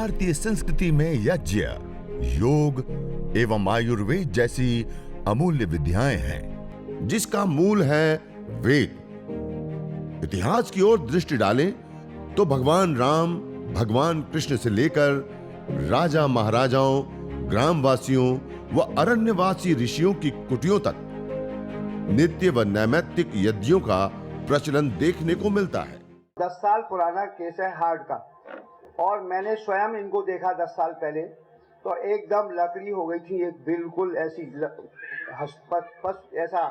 भारतीय संस्कृति में यज्ञ, योग एवं आयुर्वेद जैसी अमूल्य विद्याएं हैं, जिसका मूल है वेद। इतिहास की ओर दृष्टि डालें तो भगवान राम, भगवान कृष्ण से लेकर राजा महाराजाओं, ग्रामवासियों व अरण्यवासी ऋषियों की कुटियों तक नित्य व नैमित्तिक यज्ञों का प्रचलन देखने को मिलता है। 10 साल पुराना केस है हार्ट का, और मैंने स्वयं इनको देखा 10 साल पहले, तो एकदम लकड़ी हो गई थी, एक बिल्कुल ऐसी ऐसा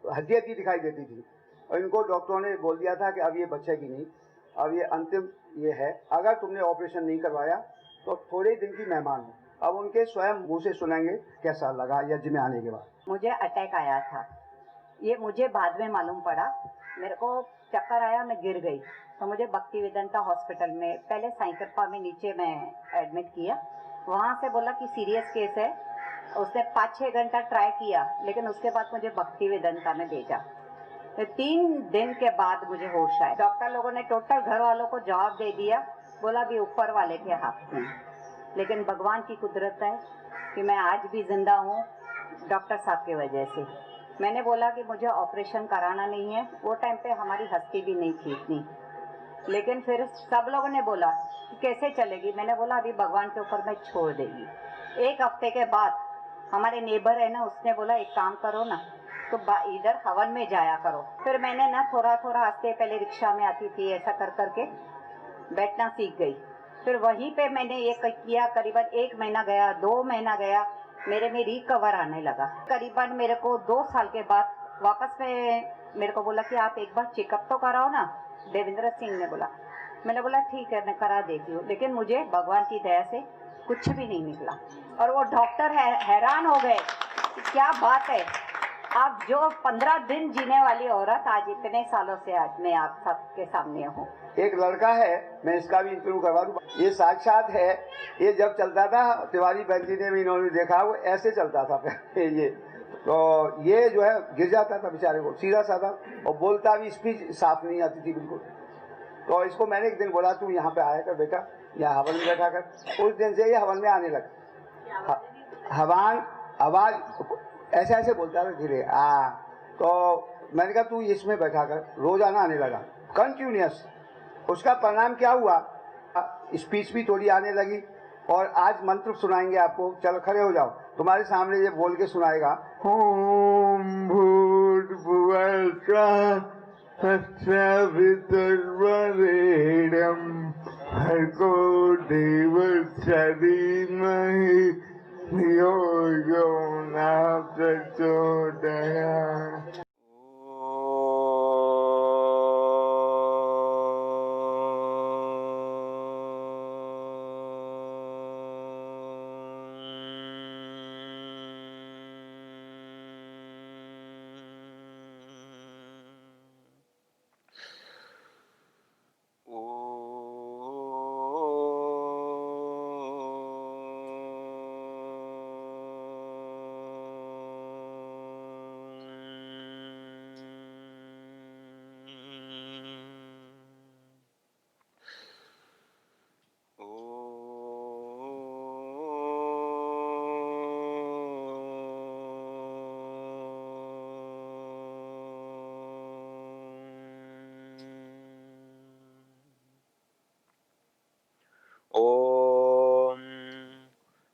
हड्डी दिखाई देती थी। और इनको डॉक्टरों ने बोल दिया था कि अब ये बचेगी नहीं, अब ये अंतिम ये है, अगर तुमने ऑपरेशन नहीं करवाया तो थोड़े दिन की मेहमान हो। अब उनके स्वयं मुंह से सुनेंगे कैसा लगा यज्ञ में आने के बाद। मुझे अटैक आया था, ये मुझे बाद में मालूम पड़ा। मेरे को चक्कर आया, मैं गिर गई, तो मुझे भक्ति वेदांता हॉस्पिटल में, पहले साईं में नीचे मैं एडमिट किया। वहाँ से बोला कि सीरियस केस है। उसने 5-6 घंटा ट्राई किया, लेकिन उसके बाद मुझे भक्ति वेदांता में भेजा। तो 3 दिन के बाद मुझे होश आया। डॉक्टर लोगों ने टोटल घर वालों को जवाब दे दिया, बोला भी ऊपर वाले के हाथ में। लेकिन भगवान की कुदरत है कि मैं आज भी जिंदा हूँ डॉक्टर साहब की वजह से। मैंने बोला कि मुझे ऑपरेशन कराना नहीं है। वो टाइम पे हमारी हस्ती भी नहीं थी इतनी, लेकिन फिर सब लोगों ने बोला कि कैसे चलेगी। मैंने बोला अभी भगवान के ऊपर मैं छोड़ देगी। 1 हफ्ते के बाद हमारे नेबर है ना, उसने बोला एक काम करो ना, तो इधर हवन में जाया करो। फिर मैंने ना थोड़ा थोड़ा हंसते, पहले रिक्शा में आती थी, ऐसा कर करके बैठना सीख गई। फिर वहीं पे मैंने ये किया, करीबन 1 महीना गया, 2 महीना गया, मेरे में रिकवर आने लगा। करीबन मेरे को 2 साल के बाद वापस में मेरे को बोला कि आप एक बार चेकअप तो कराओ ना, देवेंद्र सिंह ने बोला। मैंने बोला ठीक है, मैं करा देती हूँ। लेकिन मुझे भगवान की दया से कुछ भी नहीं निकला। और वो डॉक्टर हैरान हो गए, क्या बात है, आप जो 15 दिन जीने वाली औरत आज इतने सालों से आज मैं आप सबके सामने हूँ। एक लड़का है, मैं इसका भी इंटरव्यू करवा दूँ, ये साक्षात है। ये जब चलता था, तिवारी बहन जी ने भी इन्होंने देखा, वो ऐसे चलता था ये। तो ये जो है गिर जाता था बेचारे को, सीधा साधा, और बोलता भी, स्पीच साफ नहीं आती थी बिल्कुल। तो इसको मैंने एक दिन बोला तू यहाँ पे आया कर बेटा, यहाँ हवन में बैठा कर। उस दिन से ये हवन में आने लगा। हवन आवाज ऐसे ऐसे बोलता था धीरे। तो मैंने कहा तू इसमें बैठा कर, रोजाना आने लगा कंटिन्यूस। उसका परिणाम क्या हुआ, स्पीच भी थोड़ी आने लगी। और आज मंत्र सुनाएंगे आपको, चलो खड़े हो जाओ, तुम्हारे सामने ये बोल के सुनाएगा। ओम भूर्भुवः स्वः तत्सवितुर्वरेण्यं भर्गो देवस्य धीमहि धियो यो नः प्रचोदयात्।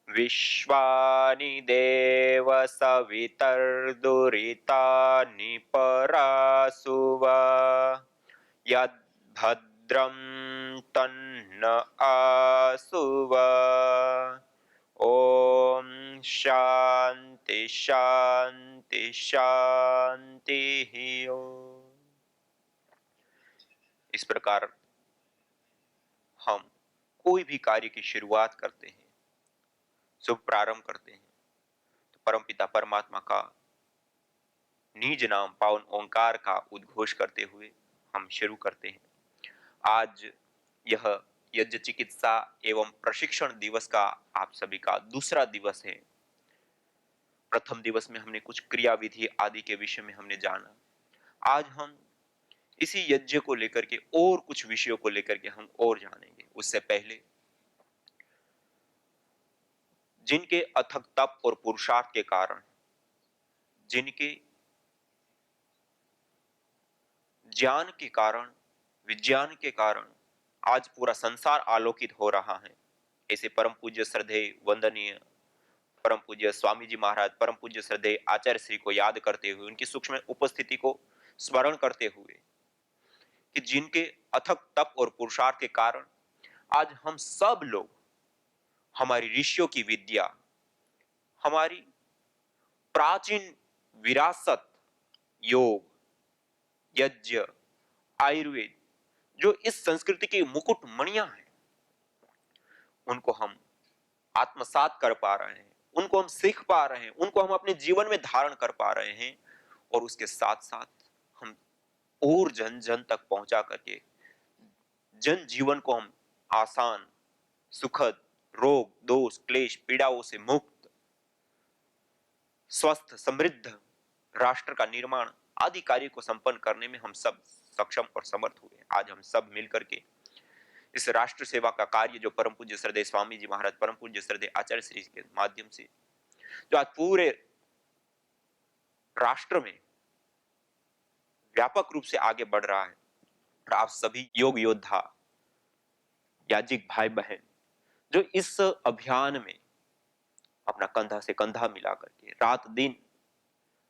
विश्वानि देव सवितर्दुरितानि परासुव यद्भद्रं तन्न आसुव। ओम शांति शांति शांति। इस प्रकार हम कोई भी कार्य की शुरुआत करते हैं, शुभ प्रारंभ करते हैं, तो परमपिता परमात्मा का निज नाम पावन ओंकार का उद्घोष करते हुए हम शुरू करते हैं। आज यह यज्ञ चिकित्सा एवं प्रशिक्षण दिवस का आप सभी का दूसरा दिवस है। प्रथम दिवस में हमने कुछ क्रिया विधि आदि के विषय में हमने जाना। आज हम इसी यज्ञ को लेकर के और कुछ विषयों को लेकर के हम और जानेंगे। उससे पहले जिनके अथक तप और पुरुषार्थ के कारण, जिनके ज्ञान के कारण, विज्ञान के कारण आज पूरा संसार आलोकित हो रहा है। ऐसे परम पूज्य श्रद्धेय वंदनीय परम पूज्य स्वामी जी महाराज, परम पूज्य श्रद्धेय आचार्य श्री को याद करते हुए, उनकी सूक्ष्म उपस्थिति को स्मरण करते हुए कि जिनके अथक तप और पुरुषार्थ के कारण आज हम सब लोग हमारी ऋषियों की विद्या, हमारी प्राचीन विरासत, योग, यज्ञ, आयुर्वेद, जो इस संस्कृति की मुकुट मणियां हैं, उनको हम आत्मसात कर पा रहे हैं, उनको हम सीख पा रहे हैं, उनको हम अपने जीवन में धारण कर पा रहे हैं, और उसके साथ साथ हम और जन जन तक पहुंचा करके जन जीवन को हम आसान, सुखद, रोग, दोष, क्लेश, पीड़ाओं से मुक्त, स्वस्थ, समृद्ध राष्ट्र का निर्माण आदि कार्य को संपन्न करने में हम सब सक्षम और समर्थ हुए। आज हम सब मिलकर के इस राष्ट्र सेवा का कार्य जो परम पूज्य श्रद्धेय स्वामी जी महाराज, परम पूज्य श्रद्धेय आचार्य श्री के माध्यम से जो आज पूरे राष्ट्र में व्यापक रूप से आगे बढ़ रहा है, और आप सभी योग योद्धा, याजिक भाई बहन जो इस अभियान में अपना कंधा से कंधा मिला करके रात दिन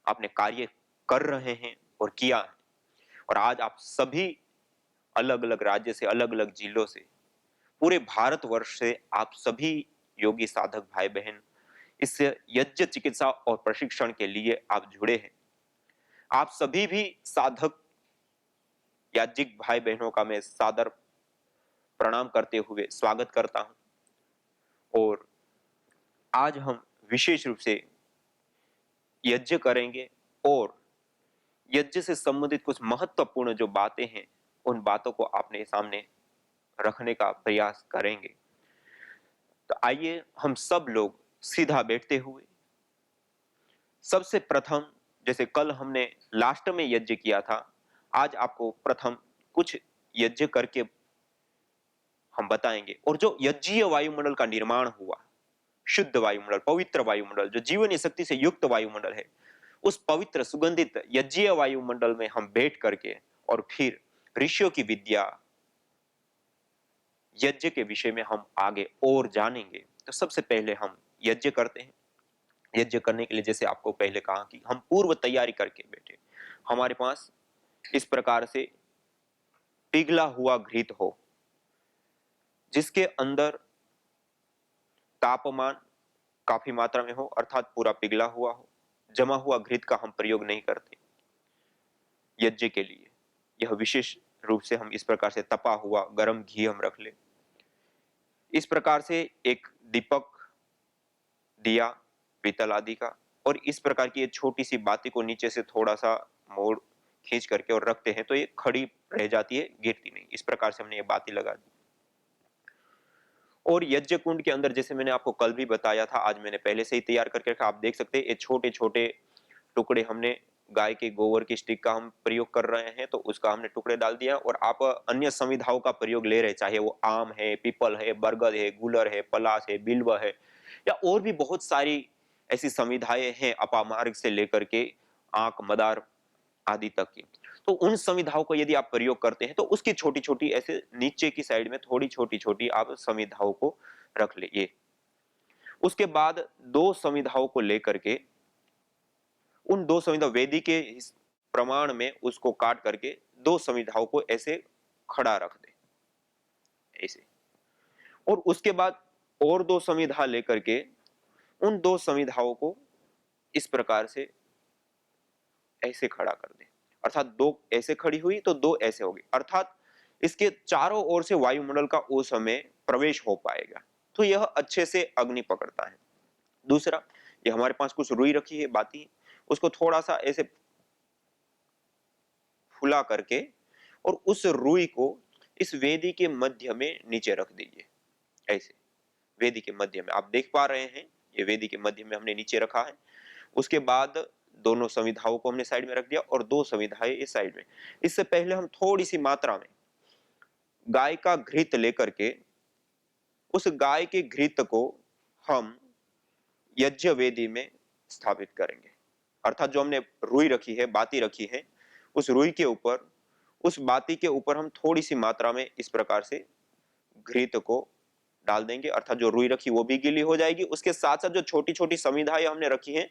अपने कार्य कर रहे हैं और किया है, और आज आप सभी अलग अलग राज्य से, अलग अलग जिलों से, पूरे भारतवर्ष से आप सभी योगी साधक भाई बहन इस यज्ञ चिकित्सा और प्रशिक्षण के लिए आप जुड़े हैं। आप सभी भी साधक याज्ञिक भाई बहनों का मैं सादर प्रणाम करते हुए स्वागत करता हूं। और आज हम विशेष रूप से यज्ञ करेंगे और यज्ञ से संबंधित कुछ महत्वपूर्ण जो बातें हैं, उन बातों को अपने सामने रखने का प्रयास करेंगे। तो आइए हम सब लोग सीधा बैठते हुए, सबसे प्रथम जैसे कल हमने लास्ट में यज्ञ किया था, आज आपको प्रथम कुछ यज्ञ करके हम बताएंगे। और जो यज्ञीय वायुमंडल का निर्माण हुआ, शुद्ध वायुमंडल, पवित्र वायुमंडल, जो जीवनी शक्ति से युक्त वायुमंडल है, उस पवित्र सुगंधित यज्ञीय वायुमंडल में हम बैठ करके और फिर ऋषियों की विद्या, यज्ञ के विषय में हम आगे और जानेंगे। तो सबसे पहले हम यज्ञ करते हैं। यज्ञ करने के लिए जैसे आपको पहले कहा कि हम पूर्व तैयारी करके बैठे। हमारे पास इस प्रकार से पिघला हुआ घृत हो, जिसके अंदर तापमान काफी मात्रा में हो, अर्थात पूरा पिघला हुआ हो। जमा हुआ घृत का हम प्रयोग नहीं करते यज्ञ के लिए। यह विशेष रूप से हम इस प्रकार से तपा हुआ गर्म घी हम रख ले। इस प्रकार से एक दीपक, दिया पीतल आदि का, और इस प्रकार की ये छोटी सी बाती को नीचे से थोड़ा सा मोड़ खींच करके और रखते हैं, तो ये खड़ी रह जाती है, गिरती नहीं। इस प्रकार से हमने ये बाती लगा दी। और यज्ञ कुंड के अंदर, जैसे मैंने आपको कल भी बताया था, आज मैंने पहले से ही तैयार करके रखा, आप देख सकते हैं ये छोटे छोटे टुकड़े हमने गाय के गोबर की स्टिक का हम प्रयोग कर रहे हैं, तो उसका हमने टुकड़े डाल दिया। और आप अन्य संविधाओं का प्रयोग ले रहे, चाहे वो आम है, पीपल है, बरगद है, गुलर है, पलाश है, बिल्व है, या और भी बहुत सारी ऐसी संविधाएं हैं, अपामार्ग से लेकर के आंक, मदार आदि तक की। तो उन संविधाओं को यदि आप प्रयोग करते हैं, तो उसकी छोटी छोटी ऐसे नीचे की साइड में थोड़ी छोटी छोटी आप संविधाओं को रख लीजिए। उसके बाद दो संविधाओं को लेकर के, उन दो संविधा वेदी के प्रमाण में उसको काट करके दो संविधाओं को ऐसे खड़ा रख दे, ऐसे। और उसके बाद और दो संविधा लेकर के उन दो संविधाओं को इस प्रकार से ऐसे खड़ा कर दे, अर्थात दो ऐसे खड़ी हुई तो दो ऐसे हो गई, अर्थात इसके चारों ओर से वायुमंडल का उस समय प्रवेश हो पाएगा, तो यह अच्छे से अग्नि पकड़ता है। दूसरा, ये हमारे पास कुछ रुई रखी है, बाती, उसको थोड़ा सा ऐसे फुला करके और उस रुई को इस वेदी के मध्य में नीचे रख दीजिए, ऐसे वेदी के मध्य में। आप देख पा रहे हैं, ये वेदी के मध्य में हमने नीचे रखा है। उसके बाद दोनों संविधाओं को हमने साइड में रख दिया और दो संविधाएं इस साइड में। इससे पहले हम थोड़ी सी मात्रा में गाय का घृत लेकर के उस गाय के घृत को हम यज्ञ वेदी में स्थापित करेंगे। अर्थात जो हमने रुई रखी है, बाती रखी है, उस रुई के ऊपर, उस बाती के ऊपर हम थोड़ी सी मात्रा में इस प्रकार से घृत को डाल देंगे। अर्थात जो रुई रखी वो भी गीली हो जाएगी, उसके साथ साथ जो छोटी छोटी समिधाएं हमने रखी हैं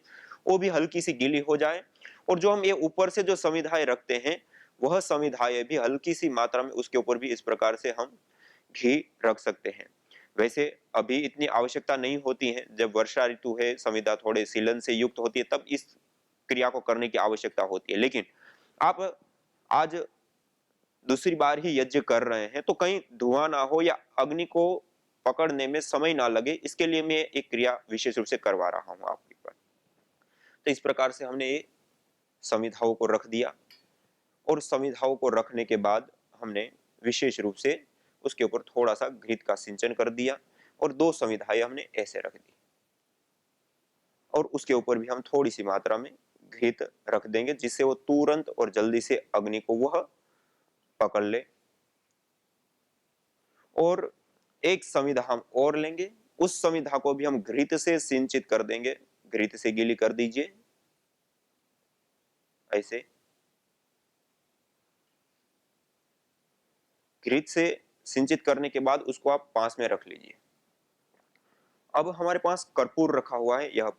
वो भी हल्की सी गीली हो जाए, और जो हम ये ऊपर से जो समिधाएं रखते हैं वह समिधाएं भी हल्की सी मात्रा में उसके ऊपर भी इस प्रकार से हम घी रख सकते हैं। वैसे अभी इतनी आवश्यकता नहीं होती है, जब वर्षा ऋतु है, संविदा थोड़े सीलन से युक्त होती है, तब इस क्रिया को करने की आवश्यकता होती है। लेकिन आप आज दूसरी बार ही यज्ञ कर रहे हैं तो कहीं धुआं ना हो या अग्नि को पकड़ने में समय ना लगे, इसके लिए मैं एक क्रिया विशेष रूप से करवा रहा हूं आपके पर। तो इस प्रकार से हमने ये समिधाओं को रख दिया, और समिधाओं को रखने के बाद हमने विशेष रूप से उसके ऊपर थोड़ा सा घृत का सिंचन कर दिया, और 2 समिधाएं हमने ऐसे रख दी, और उसके ऊपर भी हम थोड़ी सी मात्रा में घृत रख देंगे, जिससे वो तुरंत और जल्दी से अग्नि को वह पकड़ ले। और एक समिधा हम और लेंगे, उस समिधा को भी हम घृत से सिंचित कर देंगे। घृत से गीली कर दीजिए ऐसे। घृत से सिंचित करने के बाद उसको आप पास में रख लीजिए। अब हमारे पास कर्पूर रखा हुआ है, यह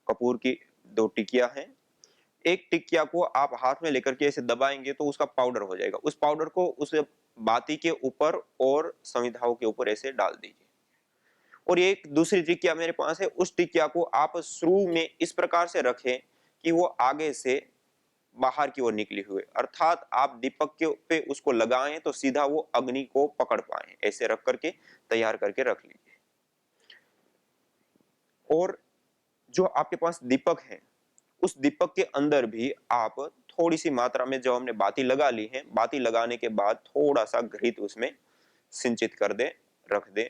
कपूर की 2 टिकिया हैं। एक टिकिया को आप हाथ में लेकर के ऐसे दबाएंगे तो उसका पाउडर हो जाएगा। उस पाउडर को उस बाती के ऊपर और समिधाओं के ऊपर ऐसे डाल दीजिए। और एक दूसरी टिकिया मेरे पास है, उस टिकिया को आप शुरू में इस प्रकार से रखें कि वो आगे से बाहर की ओर निकली हुई, अर्थात आप दीपक के पे उसको लगाएं तो सीधा वो अग्नि को पकड़ पाए। ऐसे रख करके तैयार करके रख लीजिए। और जो आपके पास दीपक है, उस दीपक के अंदर भी आप थोड़ी सी मात्रा में जो हमने बाती लगा ली है, बाती लगाने के बाद थोड़ा सा घृत उसमें सिंचित कर दे, रख दे,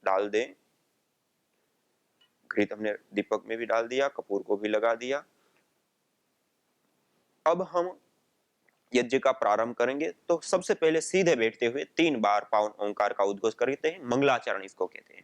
डाल दे। घृत हमने दीपक में भी डाल दिया, कपूर को भी लगा दिया। अब हम यज्ञ का प्रारंभ करेंगे, तो सबसे पहले सीधे बैठते हुए 3 बार पावन ओंकार का उद्घोष करते हैं। मंगलाचरण इसको कहते हैं।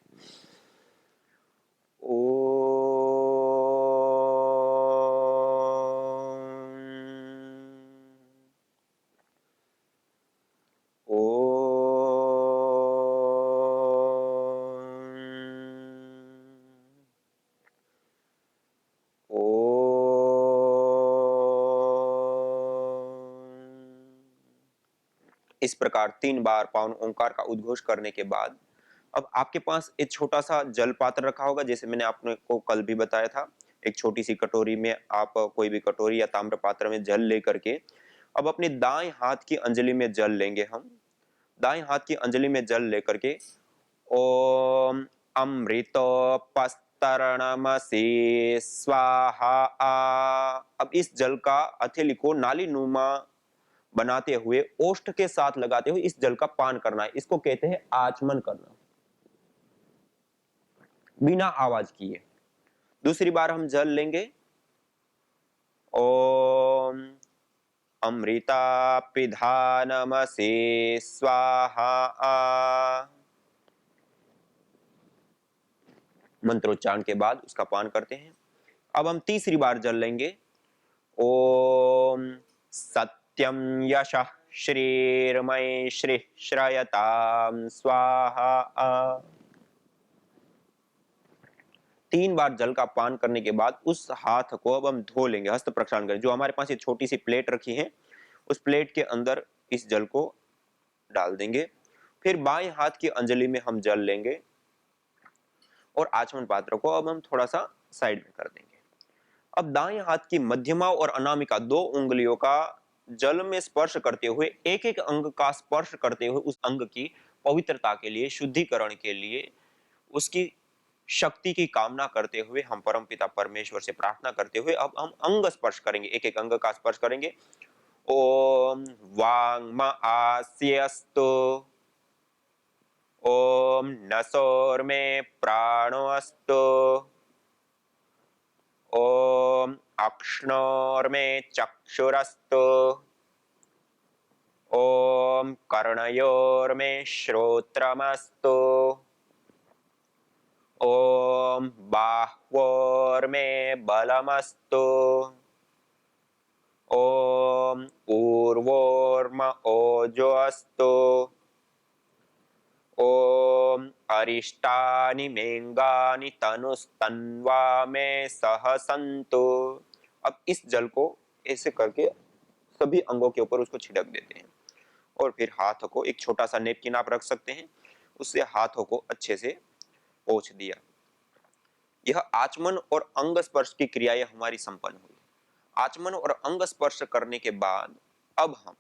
इस प्रकार 3 बार पावन ओंकार का उद्घोष करने के बाद अब आपके पास एक छोटा सा जल पात्र रखा होगा, जैसे मैंने आपने को कल भी बताया था। एक छोटी सी कटोरी में आप कोई भी कटोरी या ताम्र पात्र में जल लेकर के अब अपने दाएं हाथ की अंजलि में जल लेंगे। हम दाएं हाथ की अंजलि में जल लेकर के ओम अमृत पस्तरणमसि स्वाहा। अब इस जल का हथेली को नाली नुमा बनाते हुए ओष्ठ के साथ लगाते हुए इस जल का पान करना है। इसको कहते हैं आचमन करना, बिना आवाज किए। दूसरी बार हम जल लेंगे। ओम अमृता पिधानमसि स्वाहा। मंत्रोच्चारण के बाद उसका पान करते हैं। अब हम तीसरी बार जल लेंगे। ओम सत्यम यशः श्रीर्मय श्री श्रयताम स्वाहा। 3 बार जल का पान करने के बाद उस हाथ को अब हम धो लेंगे, हस्त प्रक्षालन करें। जो हमारे पास ये छोटी सी प्लेट रखी है, उस प्लेट के अंदर इस जल को डाल देंगे। फिर बाएं हाथ की अंजलि में हम जल लेंगे और आचमन पात्र को अब हम थोड़ा सा साइड में कर देंगे। अब दाएं हाथ की मध्यमा और अनामिका 2 उंगलियों का जल में स्पर्श करते हुए एक एक अंग का स्पर्श करते हुए उस अंग की पवित्रता के लिए, शुद्धिकरण के लिए, उसकी शक्ति की कामना करते हुए हम परमपिता परमेश्वर से प्रार्थना करते हुए अब हम अंग स्पर्श करेंगे। एक एक अंग का स्पर्श करेंगे। ओम वांग्म आस्यस्तु। ओम नसोर में प्राणो अस्तु। ओम अक्ष्णोर में चक्षुरस्तु। ओम कर्णयोर में श्रोत्रमस्तु। ओम बाह्वोर्मे बलमस्तु। ओम ऊर्वोर्म ओजोऽस्तु। ओम अरिष्टानि मेंगानि तनुस्तन्वा में सह संतु। अब इस जल को ऐसे करके सभी अंगों के ऊपर उसको छिड़क देते हैं और फिर हाथों को एक छोटा सा नेपकिन आप रख सकते हैं, उससे हाथों को अच्छे से पोंछ दिया। यह आचमन और अंग स्पर्श की क्रियाएं हमारी संपन्न हुई। आचमन और अंग स्पर्श करने के बाद अब हम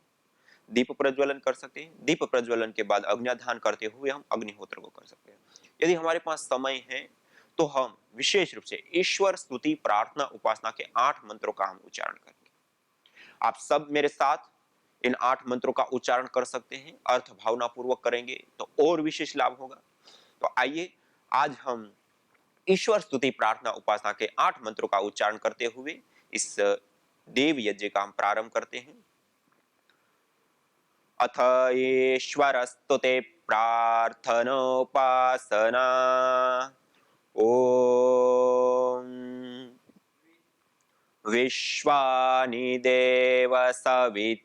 दीप प्रज्वलन कर सकते हैं। दीप प्रज्वलन के बाद अग्न्याधान करते हुए हम अग्निहोत्र को कर सकते हैं। यदि हमारे पास समय है तो हम विशेष रूप से ईश्वर स्तुति प्रार्थना उपासना के 8 मंत्रों का हम उच्चारण करेंगे। आप सब मेरे साथ इन 8 मंत्रों का उच्चारण कर सकते हैं। अर्थ भावना पूर्वक करेंगे तो और विशेष लाभ होगा। तो आइए आज हम ईश्वर स्तुति प्रार्थना उपासना के 8 मंत्रों का उच्चारण करते हुए इस देव यज्ञ का हम प्रारंभ करते हैं। अथ ईश्वर स्तुति प्रार्थनोपासना। ओम विश्वानि देव सवितर्दुरितानि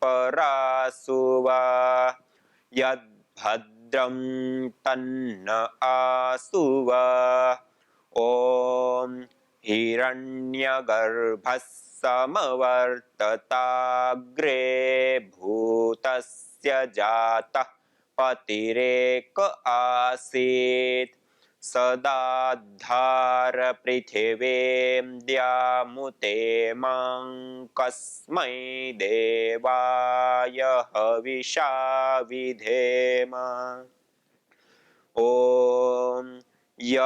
परासुवा यद्भद्रं तन्न आसुवा। ओम हिरण्यगर्भः समवर्तताग्रे भूतस्य जातः पतिरेक आसीत् सदाधार पृथिवीं द्यामुते मां कस्मै देवाय हविषा विधेम। ओम य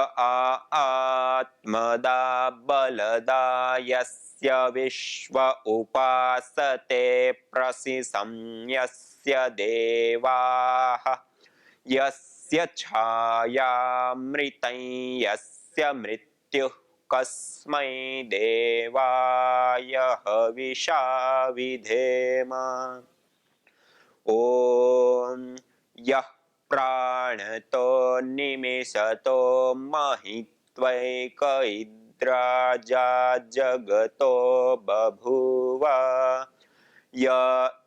आत्मदा बलदा यस्य विश्व उपासते प्रसिसं यस्य देवाः यस्य छायामृतं यस्य मृत्युः कस्मै देवाय हविषा विधेम। ओम यः प्राणतो निमिषतो महित्वैक इद्राजा जगतो बभूव य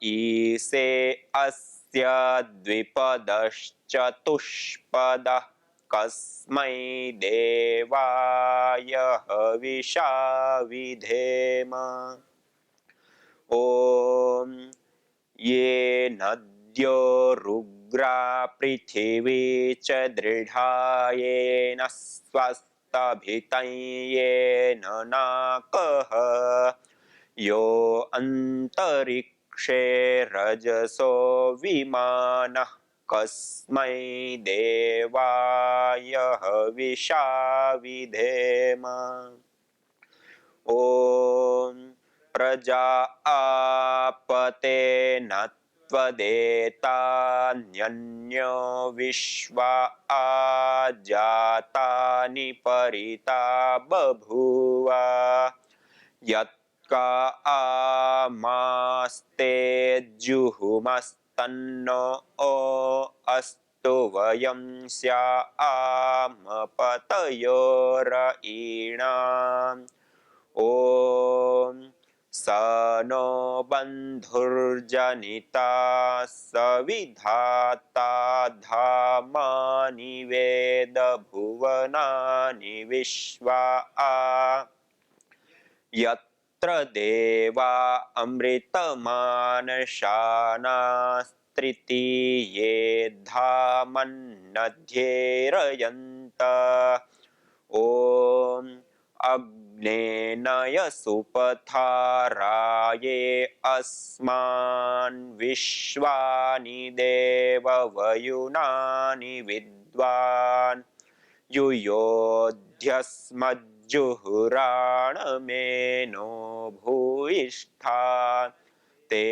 ईशे अस्य द्विपदश्चतुष्पदः कस्मै देवाय हविषा विधेम। ओम ये नद्यो रुग्रा पृथिवी च दृढ़ा येन स्वस्तभितं येन नाकः यो अन्तरिक्षे रजसो विमानः कस्मै देवाय हविषा विधेम। ओम प्रजा आपते नत्वदेतान्यन्यो विश्वा आजातानि परिता बभूव यत्का आमास्ते जुहुमस्तन्नो अस्तु वयं स्यामपतयोरयीणाम्। ओम स नो बन्धुर्जनिता सविधाता धामानि वेद भुवनानि विश्वा यत्र देवा अमृतमानशानास्त्रितीये धामन्नध्येरयन्त। ओम अग्नेनय सुपथाराये अस्मान् विश्वानि देववयुनानि विद्वान् युयोध्यस्मज्जुहुराणमेनो भूयिष्ठान् ते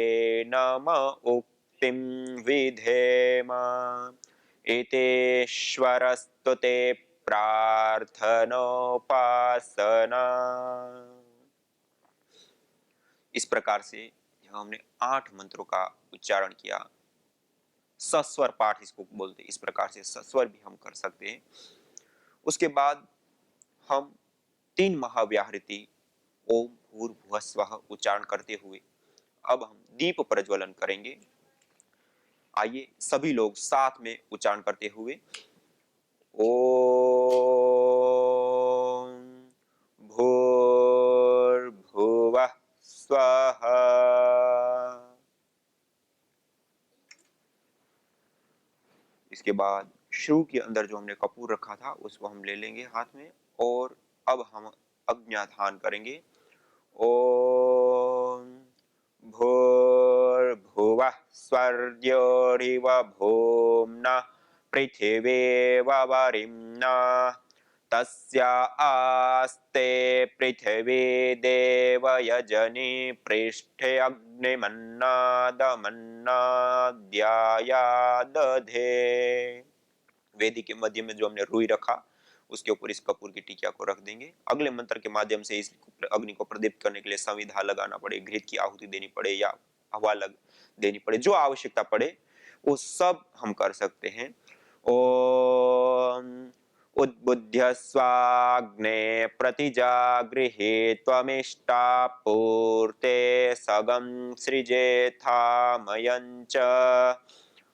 नम उक्तिं विधेम। इतेश्वरस्तुते प्रार्थनोपासना। इस प्रकार से हमने 8 मंत्रों का उच्चारण किया। सस्वर पाठ इसको बोलते हैं। इस प्रकार से सस्वर भी हम कर सकते हैं। उसके बाद हम 3 महाव्याहृति ओम भूर्भुवः स्वः उच्चारण करते हुए अब हम दीप प्रज्वलन करेंगे। आइए सभी लोग साथ में उच्चारण करते हुए ओम भूर्भुवः स्वः। इसके बाद शुरू के अंदर जो हमने कपूर रखा था उसको हम ले लेंगे हाथ में और अब हम अग्न्याधान करेंगे। ओम भूर्भुवः स्वर्योरिव भूम्ना पृथिवीवरिम्ना तस्या आस्ते पृथिवी देवयजनी पृष्ठे अग्निमन्नादमन्नाद्याया दधे। वेदी के मध्य में जो हमने रुई रखा उसके ऊपर इस कपूर की टिकिया को रख देंगे। अगले मंत्र के माध्यम से इस अग्नि को प्रदीप्त करने के लिए संविधा लगाना पड़े, घृत की आहुति देनी पड़े या हवा लग देनी पड़े, जो आवश्यकता पड़े वो सब हम कर सकते हैं। ओम उद्बुद्ध्य स्वाग्ने प्रतिजागृहे त्वमिष्टापूर्ते सगं सृजेथामयञ्च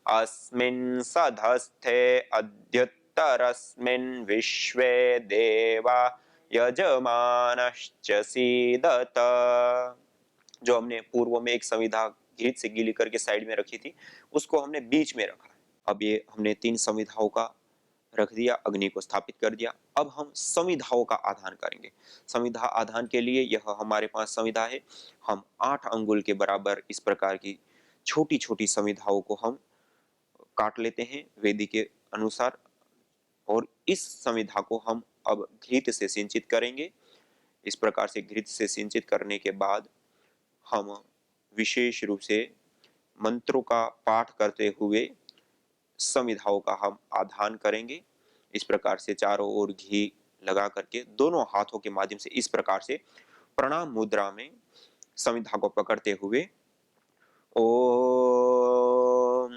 अस्मिन् सधस्थे अद्युत्तरस्मिन् विश्वे देवा यजमानश्च सीदत। जो हमने पूर्व में एक संविधा घृत से गीली करके साइड में रखी थी उसको हमने बीच में रखा। अब ये हमने 3 संविधाओं का रख दिया, अग्नि को स्थापित कर दिया। अब हम संविधाओं का आधान करेंगे। संविधा आधान के लिए यह हमारे पास संविधा है। हम 8 अंगुल के बराबर इस प्रकार की छोटी छोटी संविधाओं को हम काट लेते हैं वेदी के अनुसार और इस संविधा को हम अब घृत से सिंचित करेंगे। इस प्रकार से घृत से सिंचित करने के बाद हम विशेष रूप से मंत्रों का पाठ करते हुए संविधाओं का हम आधान करेंगे। इस प्रकार से चारों ओर घी लगा करके दोनों हाथों के माध्यम से इस प्रकार से प्रणाम मुद्रा में संविधा को पकड़ते हुए ओम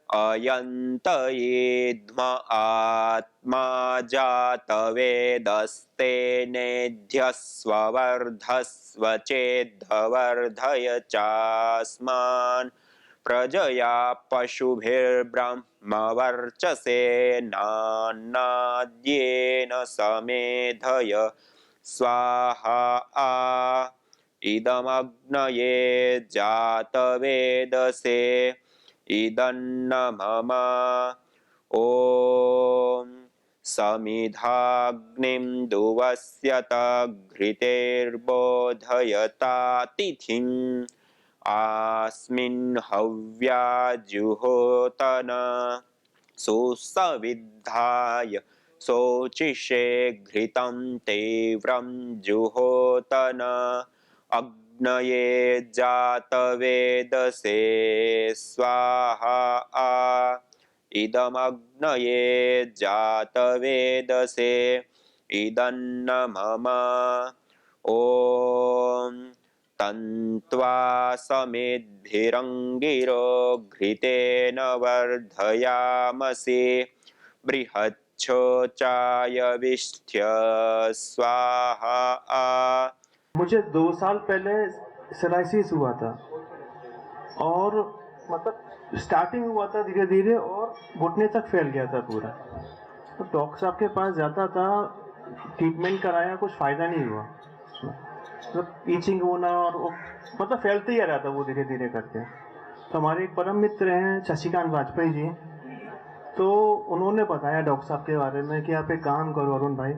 अयंत येद्म आत्मा जातवेदस्ते नेध्यस्ववर्धस्व चेद्धवर्धय चास्मान् प्रजया पशुभिर्ब्रह्मवर्चसे नान्नाद्येन समेधय स्वाहा आ इदमग्नये जातवेदसे इदन्न मम ॐ समिधाग्निं दुवस्यत घृतेर्बोधयता तिथिम् आस्मिन् हव्याजुहोतन सुसविद्धाय शोचिषे घृतं तीव्रं जुहोतन अग्नये जातवेदसे स्वाहा आ इदमग्नये जातवेदसे इदन्न मम ॐ तन्त्वा समेद्भिरङ्गिरो घृतेन वर्धयामसि बृहच्छोचाय विष्ठ्य स्वाहा आ। मुझे 2 साल पहले सोराइसिस हुआ था और मतलब स्टार्टिंग हुआ था धीरे धीरे और घुटने तक फैल गया था पूरा। तो डॉक्टर साहब के पास जाता था, ट्रीटमेंट कराया, कुछ फ़ायदा नहीं हुआ। मतलब ईचिंग होना और मतलब फैलते ही रहा था वो धीरे धीरे करके। तो हमारे एक परम मित्र हैं शशिकांत वाजपेयी जी, तो उन्होंने बताया डॉक्टर साहब के बारे में कि आप एक काम करो अरुण भाई,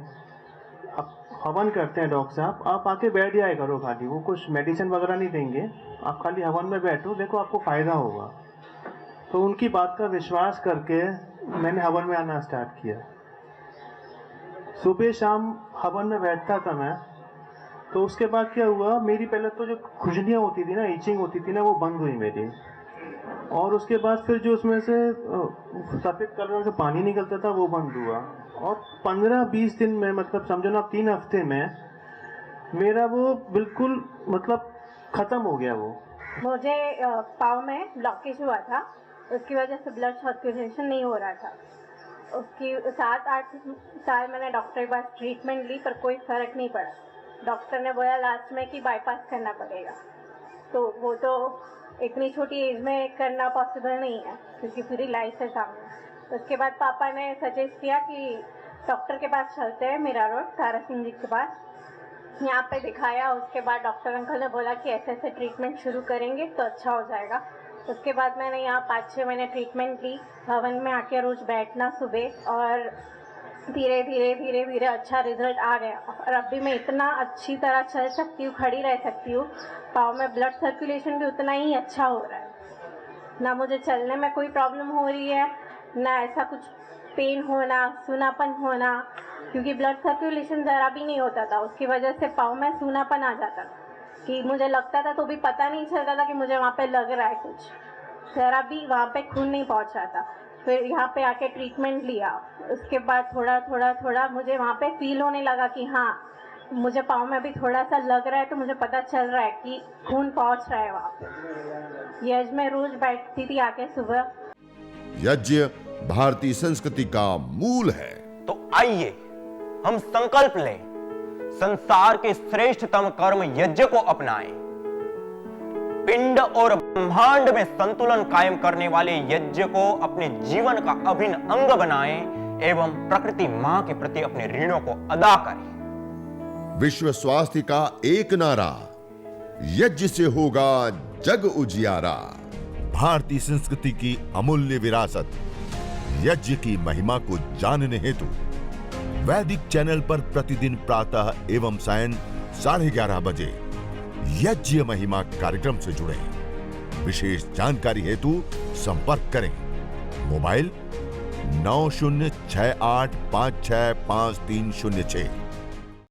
आप हवन करते हैं डॉक्टर साहब, आप आके बैठ जाया करो खाली, वो कुछ मेडिसिन वगैरह नहीं देंगे, आप खाली हवन में बैठो, देखो आपको फ़ायदा होगा। तो उनकी बात का विश्वास करके मैंने हवन में आना स्टार्ट किया। सुबह शाम हवन में बैठता था मैं। तो उसके बाद क्या हुआ, मेरी पहले तो जो खुजलियाँ होती थी ना, ईचिंग होती थी ना, वो बंद हुई मेरी। और उसके बाद फिर जो उसमें से सफ़ेद कलर से पानी निकलता था वो बंद हुआ। और 15-20 दिन में, मतलब समझो ना 3 हफ्ते में मेरा वो बिल्कुल मतलब ख़त्म हो गया वो। मुझे पाँव में ब्लॉकेज हुआ था उसकी वजह से ब्लड सर्कुलेशन नहीं हो रहा था। उसकी 7-8 साल मैंने डॉक्टर के पास ट्रीटमेंट ली पर कोई फ़र्क नहीं पड़ा। डॉक्टर ने बोला लास्ट में कि बाईपास करना पड़ेगा, तो वो तो इतनी छोटी एज में करना पॉसिबल नहीं है क्योंकि पूरी लाइफ है सामने। उसके बाद पापा ने सजेस्ट किया कि डॉक्टर के पास चलते हैं, मीरा रोड तारा सिंह जी के पास। यहाँ पे दिखाया, उसके बाद डॉक्टर अंकल ने बोला कि ऐसे ऐसे ट्रीटमेंट शुरू करेंगे तो अच्छा हो जाएगा। उसके बाद मैंने यहाँ 5-6 महीने ट्रीटमेंट ली, भवन में आके रोज़ बैठना सुबह, और धीरे धीरे अच्छा रिजल्ट आ गया। और अभी मैं इतना अच्छी तरह चल सकती हूँ, खड़ी रह सकती हूँ, पाँव में ब्लड सर्कुलेशन भी उतना ही अच्छा हो रहा है, ना मुझे चलने में कोई प्रॉब्लम हो रही है, ना ऐसा कुछ पेन होना, सूनापन होना, क्योंकि ब्लड सर्कुलेशन ज़रा भी नहीं होता था। उसकी वजह से पाँव में सूनापन आ जाता था कि मुझे लगता था तो भी पता नहीं चलता था कि मुझे वहाँ पे लग रहा है कुछ, ज़रा भी वहाँ पे खून नहीं पहुँच रहा था। फिर यहाँ पे आके ट्रीटमेंट लिया, उसके बाद थोड़ा मुझे वहाँ पे फील होने लगा कि हाँ मुझे पाँव में भी थोड़ा सा लग रहा है, तो मुझे पता चल रहा है कि खून पहुँच रहा है वहाँ पे। यज्ञ में रोज बैठती थी आके सुबह। यज्ञ भारतीय संस्कृति का मूल है। तो आइए हम संकल्प लें, संसार के श्रेष्ठतम कर्म यज्ञ को अपनाएं। पिंड और ब्रह्मांड में संतुलन कायम करने वाले यज्ञ को अपने जीवन का अभिन्न अंग बनाएं एवं प्रकृति मां के प्रति अपने ऋणों को अदा करें। विश्व स्वास्थ्य का एक नारा, यज्ञ से होगा जग उजियारा। भारतीय संस्कृति की अमूल्य विरासत यज्ञ की महिमा को जानने हेतु वैदिक चैनल पर प्रतिदिन प्रातः एवं सायं 11:30 बजे यज्ञ महिमा कार्यक्रम से जुड़ें। विशेष जानकारी हेतु संपर्क करें। मोबाइल 9068565306।